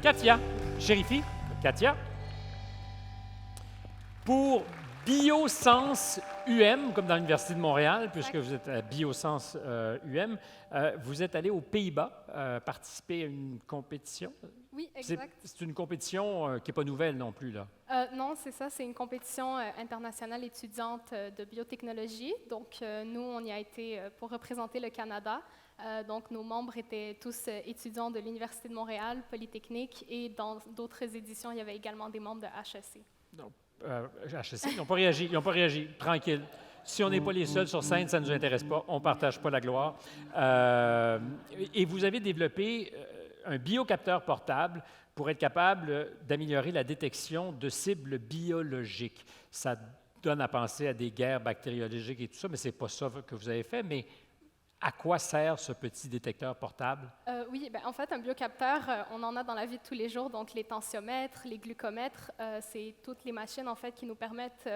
Katia Chérifi. Katia. Pour Biosens UM, comme dans l'Université de Montréal, puisque vous êtes à Biosens UM, vous êtes allé aux Pays-Bas participer à une compétition. Oui, exact. C'est une compétition qui n'est pas nouvelle non plus, là. Non, c'est ça, c'est une compétition internationale étudiante de biotechnologie. Donc, nous, on y a été pour représenter le Canada. Donc, nos membres étaient tous étudiants de l'Université de Montréal, Polytechnique, et dans d'autres éditions, il y avait également des membres de HEC. Donc, HEC, ils n'ont pas réagi, tranquille. Si on n'est pas les seuls sur scène, ça ne nous intéresse pas, on ne partage pas la gloire. Et vous avez développé un biocapteur portable pour être capable d'améliorer la détection de cibles biologiques. Ça donne à penser à des guerres bactériologiques et tout ça, mais ce n'est pas ça que vous avez fait. Mais à quoi sert ce petit détecteur portable? Oui, en fait, un biocapteur, on en a dans la vie de tous les jours, donc les tensiomètres, les glucomètres, c'est toutes les machines en fait qui nous permettent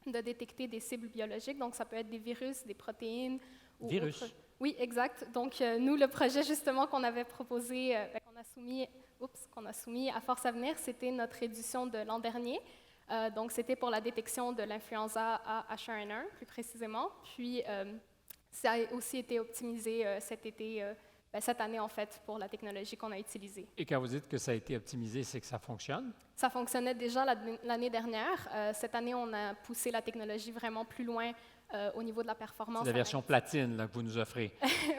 de détecter des cibles biologiques. Donc, ça peut être des virus, des protéines. Virus? Autres. Oui, exact. Donc, nous, le projet justement qu'on avait proposé, qu'on a soumis à Force Avenir, c'était notre édition de l'an dernier. Donc, c'était pour la détection de l'influenza à H1N1, plus précisément. Puis, ça a aussi été optimisé cette année, en fait, pour la technologie qu'on a utilisée. Et quand vous dites que ça a été optimisé, c'est que ça fonctionne? Ça fonctionnait déjà l'année dernière. Cette année, on a poussé la technologie vraiment plus loin au niveau de la performance. C'est la version platine là, que vous nous offrez.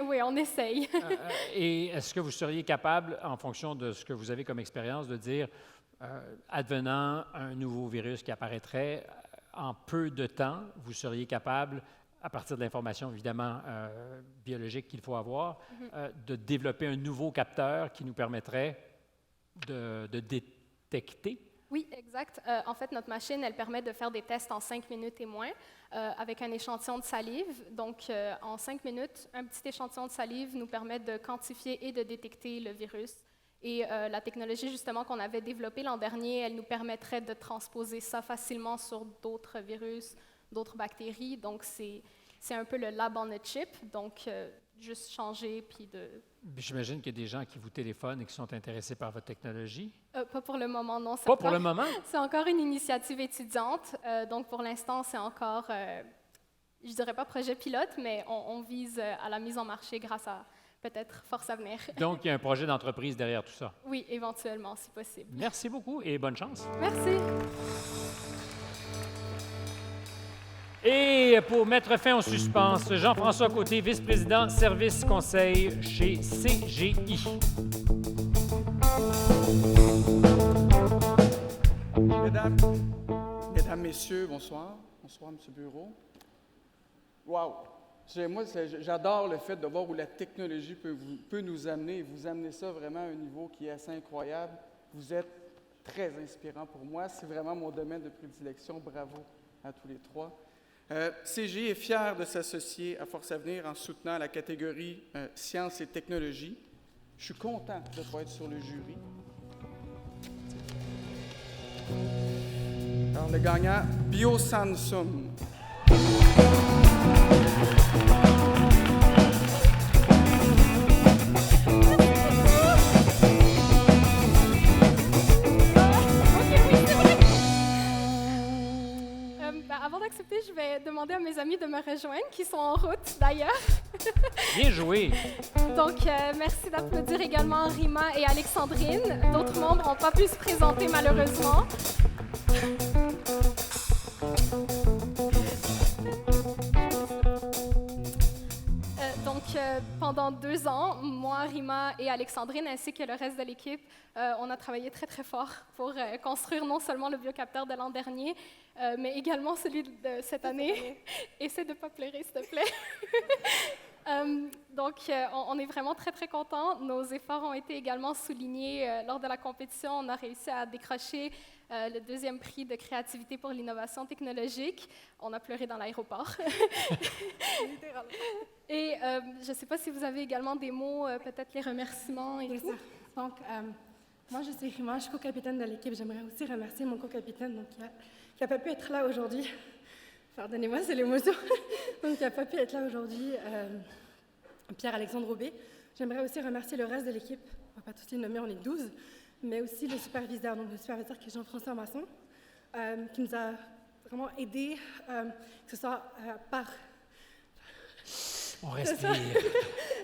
Oui, on essaye. Et est-ce que vous seriez capable, en fonction de ce que vous avez comme expérience, de dire, advenant un nouveau virus qui apparaîtrait, en peu de temps, vous seriez capable, à partir de l'information évidemment biologique qu'il faut avoir, de développer un nouveau capteur qui nous permettrait de détecter? Oui, exact. En fait, notre machine, elle permet de faire des tests en 5 minutes et moins avec un échantillon de salive. Donc, en 5 minutes, un petit échantillon de salive nous permet de quantifier et de détecter le virus. Et la technologie, justement, qu'on avait développée l'an dernier, elle nous permettrait de transposer ça facilement sur d'autres virus, d'autres bactéries. Donc, c'est un peu le lab on a chip. Donc, juste changer, puis de... J'imagine qu'il y a des gens qui vous téléphonent et qui sont intéressés par votre technologie. Pas pour le moment, non. Pas pour le moment? C'est encore une initiative étudiante. Donc, pour l'instant, c'est encore, je ne dirais pas projet pilote, mais on vise à la mise en marché grâce à peut-être Force Avenir. Donc, il y a un projet d'entreprise derrière tout ça. Oui, éventuellement, si possible. Merci beaucoup et bonne chance. Merci. Et pour mettre fin au suspense, Jean-François Côté, vice-président service conseil chez CGI. Mesdames, Messieurs, bonsoir. Bonsoir, M. Bureau. Wow! Moi, j'adore le fait de voir où la technologie peut nous amener. Et vous amenez ça vraiment à un niveau qui est assez incroyable. Vous êtes très inspirant pour moi. C'est vraiment mon domaine de prédilection. Bravo à tous les trois. CGI est fier de s'associer à Force Avenir en soutenant la catégorie Sciences et technologies. Je suis content de pouvoir être sur le jury. Alors, le gagnant, Biosansum. Avant d'accepter, je vais demander à mes amis de me rejoindre, qui sont en route d'ailleurs. Bien joué! Donc, merci d'applaudir également Rima et Alexandrine. D'autres membres n'ont pas pu se présenter malheureusement. Pendant 2 ans, moi, Rima et Alexandrine, ainsi que le reste de l'équipe, on a travaillé très, très fort pour construire non seulement le biocapteur de l'an dernier, mais également celui de cette année. Essaie de ne pas pleurer, s'il te plaît. Donc, on est vraiment très, très contents. Nos efforts ont été également soulignés lors de la compétition. On a réussi à décrocher le 2e prix de créativité pour l'innovation technologique. On a pleuré dans l'aéroport. Et je ne sais pas si vous avez également des mots, peut-être les remerciements et tout. Donc, moi, je suis Rima, je suis co-capitaine de l'équipe. J'aimerais aussi remercier mon co-capitaine qui n'a pas pu être là aujourd'hui. Pardonnez-moi, c'est l'émotion. Donc, qui n'a pas pu être là aujourd'hui, Pierre-Alexandre Aubé. J'aimerais aussi remercier le reste de l'équipe. On ne va pas tous les nommer, on est 12. mais aussi le superviseur qui est Jean-François Masson, qui nous a vraiment aidés, que ce soit par... On respire.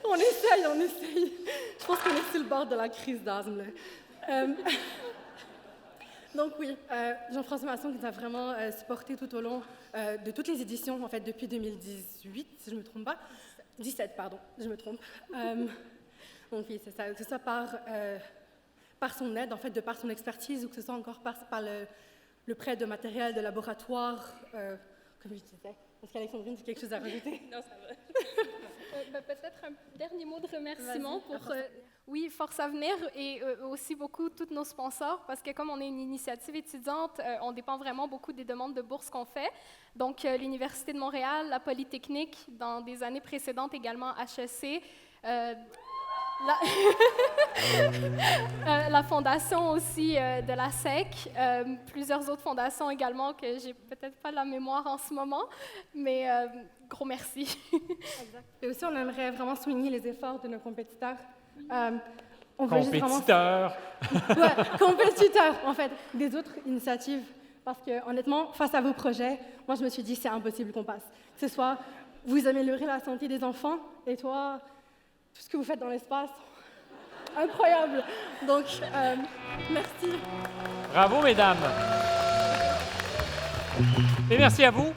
On essaye. Je pense qu'on est sur le bord de la crise d'asthme. Là. Donc oui, Jean-François Masson qui nous a vraiment supporté tout au long de toutes les éditions, en fait, depuis 2018, si je ne me trompe pas. 17, pardon, je me trompe. Donc oui, c'est ça, que ce soit par son aide, en fait, de par son expertise, ou que ce soit encore par le prêt de matériel de laboratoire, comme je disais. Est-ce qu'Alexandrine a quelque chose à rajouter? Non, ça va. Peut-être un dernier mot de remerciement pour oui, Force Avenir et aussi beaucoup tous nos sponsors, parce que comme on est une initiative étudiante, on dépend vraiment beaucoup des demandes de bourse qu'on fait. Donc, l'Université de Montréal, la Polytechnique, dans des années précédentes également HEC, la fondation aussi de la SEC, plusieurs autres fondations également que j'ai peut-être pas la mémoire en ce moment, mais gros merci. Exact. Et aussi, on aimerait vraiment souligner les efforts de nos compétiteurs. Compétiteurs. Compétiteurs, en fait, des autres initiatives. Parce que, honnêtement, face à vos projets, moi, je me suis dit, c'est impossible qu'on passe. Que ce soit, vous améliorez la santé des enfants, et toi, tout ce que vous faites dans l'espace, incroyable. Donc, merci. Bravo, mesdames. Et merci à vous.